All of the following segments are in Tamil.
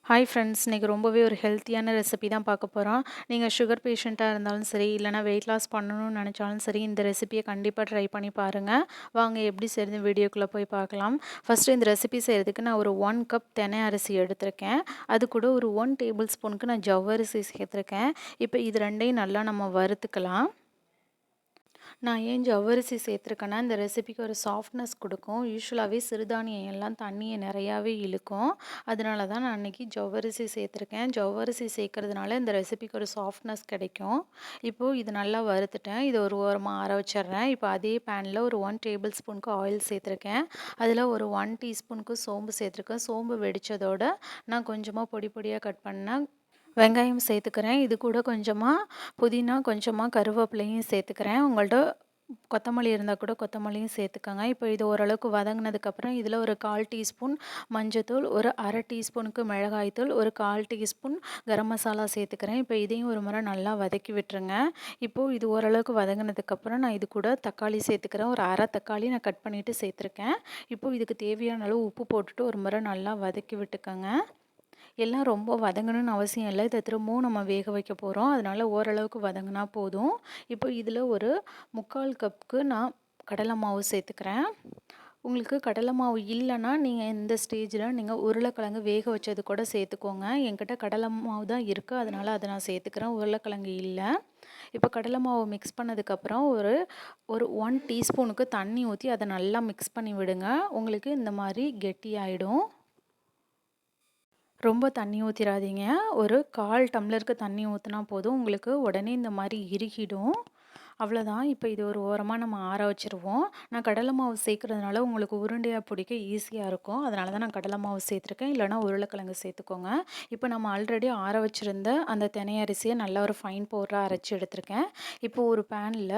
ஹாய் ஃப்ரெண்ட்ஸ், இன்றைக்கி ரொம்பவே ஒரு ஹெல்த்தியான ரெசிபி தான் பார்க்க போகிறோம். நீங்கள் சுகர் பேஷண்ட்டாக இருந்தாலும் சரி, இல்லைனா வெயிட் லாஸ் பண்ணணும்னு நினச்சாலும் சரி, இந்த ரெசிபியை கண்டிப்பாக ட்ரை பண்ணி பாருங்கள். வாங்க எப்படி செய்யுது வீடியோக்குள்ளே போய் பார்க்கலாம். ஃபஸ்ட்டு இந்த ரெசிபி செய்கிறதுக்கு நான் ஒரு 1 கப் தெனை அரிசி எடுத்திருக்கேன். அது கூட ஒரு 1 டேபிள் ஸ்பூனுக்கு நான் ஜவ்வரிசி சேர்த்துருக்கேன். இப்போ இது ரெண்டையும் நல்லா நம்ம வறுத்துக்கலாம். நான் ஏன் ஜவ்வரிசி சேர்த்துருக்கேன்னா, இந்த ரெசிபிக்கு ஒரு சாஃப்ட்னஸ் கொடுக்கும். யூசுவலாகவே சிறுதானியம் எல்லாம் தண்ணியை நிறையாவே இழுக்கும். அதனால தான் நான் அன்றைக்கி ஜவ்வரிசி சேர்த்துருக்கேன். ஜவ்வரிசி சேர்க்கறதுனால இந்த ரெசிபிக்கு ஒரு சாஃப்ட்னஸ் கிடைக்கும். இப்போது இது நல்லா வறுத்துட்டேன். இதை ஒரு ஓரமாக ஆற வச்சிடுறேன். இப்போ அதே பேனில் ஒரு 1 டேபிள் ஸ்பூனுக்கு ஆயில் சேர்த்துருக்கேன். அதில் ஒரு 1 டீஸ்பூனுக்கு சோம்பு சேர்த்துருக்கேன். சோம்பு வெடித்ததோட நான் கொஞ்சமாக பொடி பொடியாக கட் பண்ண வெங்காயம் சேர்த்துக்கிறேன். இது கூட கொஞ்சமாக புதினா, கொஞ்சமாக கருவேப்பிலையும் சேர்த்துக்கிறேன். உங்கள்கிட்ட கொத்தமல்லி இருந்தால் கூட கொத்தமல்லியும் சேர்த்துக்கோங்க. இப்போ இது ஓரளவுக்கு வதங்கினதுக்கப்புறம் இதில் ஒரு 1/4 டீஸ்பூன் மஞ்சத்தூள், ஒரு 1/2 டீஸ்பூனுக்கு மிளகாய்த்தூள், ஒரு 1/4 டீஸ்பூன் கரம் மசாலா சேர்த்துக்கிறேன். இப்போ இதையும் ஒரு முறை நல்லா வதக்கி விட்டுருங்க. இப்போது இது ஓரளவுக்கு வதங்கினதுக்கப்புறம் நான் இது கூட தக்காளி சேர்த்துக்கிறேன். ஒரு 1/2 தக்காளி நான் கட் பண்ணிவிட்டு சேர்த்துருக்கேன். இப்போது இதுக்கு தேவையான அளவு உப்பு போட்டுட்டு ஒரு முறை நல்லா வதக்கி விட்டுக்கோங்க. எல்லாம் ரொம்ப வதங்கணும்னு அவசியம் இல்லை. இதை திரும்பவும் நம்ம வேக வைக்க போகிறோம். அதனால் ஓரளவுக்கு வதங்கினா போதும். இப்போ இதில் ஒரு 3/4 கப்புக்கு நான் கடலை மாவு சேர்த்துக்கிறேன். உங்களுக்கு கடலை மாவு இல்லைன்னா நீங்கள் இந்த ஸ்டேஜில் நீங்கள் உருளைக்கிழங்கு வேக வச்சது கூட சேர்த்துக்கோங்க. என்கிட்ட கடலை மாவு தான் இருக்குது, அதனால் அதை நான் சேர்த்துக்கிறேன். உருளைக்கிழங்கு இல்லை. இப்போ கடலை மாவு மிக்ஸ் பண்ணதுக்கப்புறம் ஒரு ஒரு 1 டீஸ்பூனுக்கு தண்ணி ஊற்றி அதை நல்லா மிக்ஸ் பண்ணி விடுங்க. உங்களுக்கு இந்த மாதிரி கெட்டியாயிடும். ரொம்ப தண்ணி ஊற்றிடாதீங்க. ஒரு 1/4 டம்ளருக்கு தண்ணி ஊற்றினா போதும். உங்களுக்கு உடனே இந்த மாதிரி இறுகிடும். அவ்வளோதான். இப்போ இது ஒரு ஓரமாக நம்ம ஆற வச்சுருவோம். நான் கடலை மாவு சேர்க்குறதுனால உங்களுக்கு உருண்டையாக பிடிக்க ஈஸியாக இருக்கும். அதனால தான் நான் கடலை மாவு சேர்த்துருக்கேன். இல்லைனா உருளைக்கிழங்கு சேர்த்துக்கோங்க. இப்போ நம்ம ஆல்ரெடி ஆற வச்சுருந்த அந்த தினை அரிசியை நல்லா ஒரு ஃபைன் பவுடராக அரைச்சி எடுத்திருக்கேன். இப்போ ஒரு பேனில்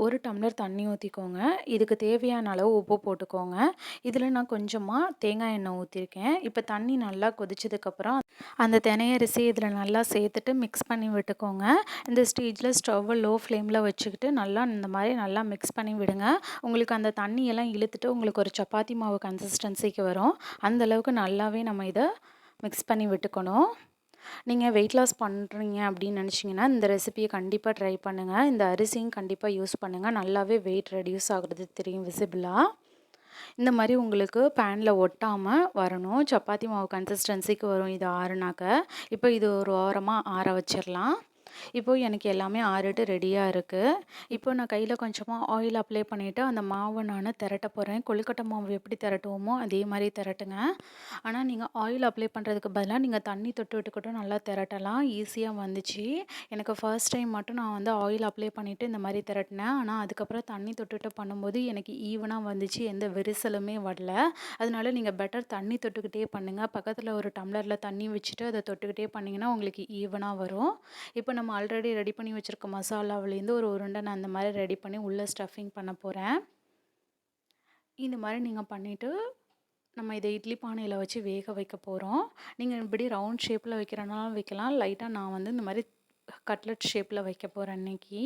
ஒரு டம்ளர் தண்ணி ஊற்றிக்கோங்க. இதுக்கு தேவையான அளவு உப்பு போட்டுக்கோங்க. இதில் நான் கொஞ்சமாக தேங்காய் எண்ணெய் ஊற்றிருக்கேன். இப்போ தண்ணி நல்லா கொதிச்சதுக்கப்புறம் அந்த தினை அரிசி இதில் நல்லா சேர்த்துட்டு மிக்ஸ் பண்ணி விட்டுக்கோங்க. இந்த ஸ்டேஜில் ஸ்டவ்வை லோ ஃப்ளேமில் வச்சுக்கிட்டு நல்லா இந்த மாதிரி நல்லா மிக்ஸ் பண்ணி விடுங்க. உங்களுக்கு அந்த தண்ணியெல்லாம் இழுத்துட்டு உங்களுக்கு ஒரு சப்பாத்தி மாவு கன்சிஸ்டன்சிக்கு வரும். அந்தளவுக்கு நல்லாவே நம்ம இதை மிக்ஸ் பண்ணி விட்டுக்கணும். நீங்கள் வெயிட் லாஸ் பண்ணுறீங்க அப்படின்னு நினச்சிங்கன்னா இந்த ரெசிபியை கண்டிப்பாக ட்ரை பண்ணுங்கள். இந்த அரிசியும் கண்டிப்பாக யூஸ் பண்ணுங்கள். நல்லாவே வெயிட் ரெடியூஸ் ஆகுறது தெரியும் விசிபிளாக. இந்த மாதிரி உங்களுக்கு பேனில் ஒட்டாமல் வரணும். சப்பாத்தி மாவு கன்சிஸ்டன்சிக்கு வரும் இது ஆறுனாக்க. இப்போ இது ஒரு ஓரமாக ஆற வச்சிடலாம். இப்போது எனக்கு எல்லாமே ஆறிட்டு ரெடியாக இருக்குது. இப்போ நான் கையில் கொஞ்சமாக ஆயில் அப்ளை பண்ணிவிட்டு அந்த மாவை நான் திரட்ட போகிறேன். கொழுக்கட்டை மாவு எப்படி திரட்டுவோமோ அதே மாதிரி திரட்டுங்க. ஆனால் நீங்கள் ஆயில் அப்ளை பண்ணுறதுக்கு பதிலாக நீங்கள் தண்ணி தொட்டு விட்டுக்கிட்டும் நல்லா திரட்டலாம். ஈஸியாக வந்துச்சு. எனக்கு ஃபர்ஸ்ட் டைம் மட்டும் நான் வந்து ஆயில் அப்ளை பண்ணிவிட்டு இந்த மாதிரி திரட்டினேன். ஆனால் அதுக்கப்புறம் தண்ணி தொட்டுட்டு பண்ணும்போது எனக்கு ஈவனாக வந்துச்சு. எந்த விரிசலுமே வரல. அதனால நீங்கள் பெட்டர் தண்ணி தொட்டுக்கிட்டே பண்ணுங்கள். பக்கத்தில் ஒரு டம்ளரில் தண்ணி வச்சுட்டு அதை தொட்டுக்கிட்டே பண்ணிங்கன்னா உங்களுக்கு ஈவனாக வரும். இப்போ நம்ம ஆல்ரெடி ரெடி பண்ணி வச்சுருக்க மசாலாவிலேருந்து ஒரு உருண்டை நான் அந்த மாதிரி ரெடி பண்ணி உள்ளே ஸ்டஃபிங் பண்ண போகிறேன். இந்த மாதிரி நீங்கள் பண்ணிவிட்டு நம்ம இதை இட்லி பானையில் வச்சு வேக வைக்க போகிறோம். நீங்கள் இப்படி ரவுண்ட் ஷேப்பில் வைக்கிறனாலும் வைக்கலாம். லைட்டாக நான் வந்து இந்த மாதிரி கட்லெட் ஷேப்பில் வைக்க போகிறேன் இன்றைக்கி.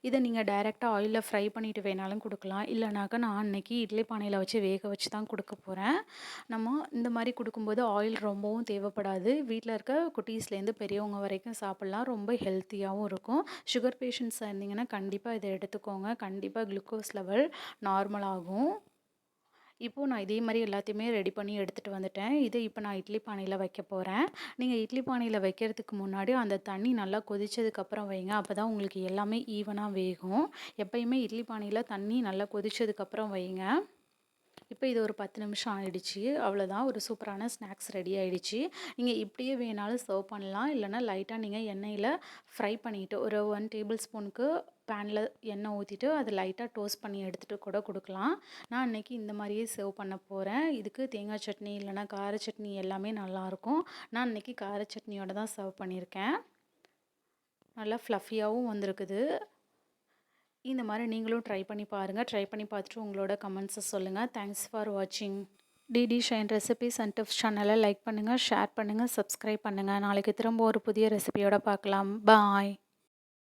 இதை நீங்கள் டைரெக்டாக ஆயிலில் ஃப்ரை பண்ணிவிட்டு வேணாலும் கொடுக்கலாம். இல்லைனாக்கா நான் அன்றைக்கி இட்லி பானையில் வச்சு வேக வச்சு தான் கொடுக்க போகிறேன். நம்ம இந்த மாதிரி கொடுக்கும்போது ஆயில் ரொம்பவும் தேவைப்படாது. வீட்டில் இருக்க குட்டீஸ்லேருந்து பெரியவங்க வரைக்கும் சாப்பிட்லாம். ரொம்ப ஹெல்த்தியாகவும் இருக்கும். சுகர் பேஷண்ட்ஸாக இருந்தீங்கன்னா கண்டிப்பாக இதை எடுத்துக்கோங்க. கண்டிப்பாக குளுக்கோஸ் லெவல் நார்மல் ஆகும். இப்போது நான் இதே மாதிரி எல்லாத்தையுமே ரெடி பண்ணி எடுத்துகிட்டு வந்துட்டேன். இதை இப்போ நான் இட்லி பானையில் வைக்க போகிறேன். நீங்கள் இட்லி பானையில் வைக்கிறதுக்கு முன்னாடி அந்த தண்ணி நல்லா கொதிச்சதுக்கப்புறம் வைங்க. அப்போ தான் உங்களுக்கு எல்லாமே ஈவனாக வேகும். எப்பயுமே இட்லி பானையில் தண்ணி நல்லா கொதிச்சதுக்கப்புறம் வைங்க. இப்போ இது ஒரு 10 நிமிஷம் ஆயிடுச்சு. அவ்வளோதான், ஒரு சூப்பரான ஸ்நாக்ஸ் ரெடி ஆகிடுச்சு. நீங்கள் இப்படியே வேணாலும் சர்வ் பண்ணலாம். இல்லைனா லைட்டாக நீங்கள் எண்ணெயில் ஃப்ரை பண்ணிவிட்டு ஒரு 1 டேபிள் ஸ்பூனுக்கு பேனில் எண்ணெய் ஊற்றிட்டு அதை லைட்டாக டோஸ்ட் பண்ணி எடுத்துகிட்டு கூட கொடுக்கலாம். நான் இன்றைக்கி இந்த மாதிரியே சர்வ் பண்ண போகிறேன். இதுக்கு தேங்காய் சட்னி இல்லைனா கார சட்னி எல்லாமே நல்லாயிருக்கும். நான் இன்றைக்கி கார சட்னியோடு தான் சர்வ் பண்ணியிருக்கேன். நல்லா ஃப்ளஃபியாகவும் வந்திருக்குது. இந்த மாதிரி நீங்களும் ட்ரை பண்ணி பாருங்கள். ட்ரை பண்ணி பார்த்துட்டு உங்களோட கமெண்ட்ஸை சொல்லுங்கள். தேங்க்ஸ் ஃபார் வாட்சிங். DD shine recipes and tips சேனலை லைக் பண்ணுங்கள், ஷேர் பண்ணுங்கள், சப்ஸ்கிரைப் பண்ணுங்கள். நாளைக்கு திரும்ப ஒரு புதிய ரெசிபியோட பார்க்கலாம். பாய்.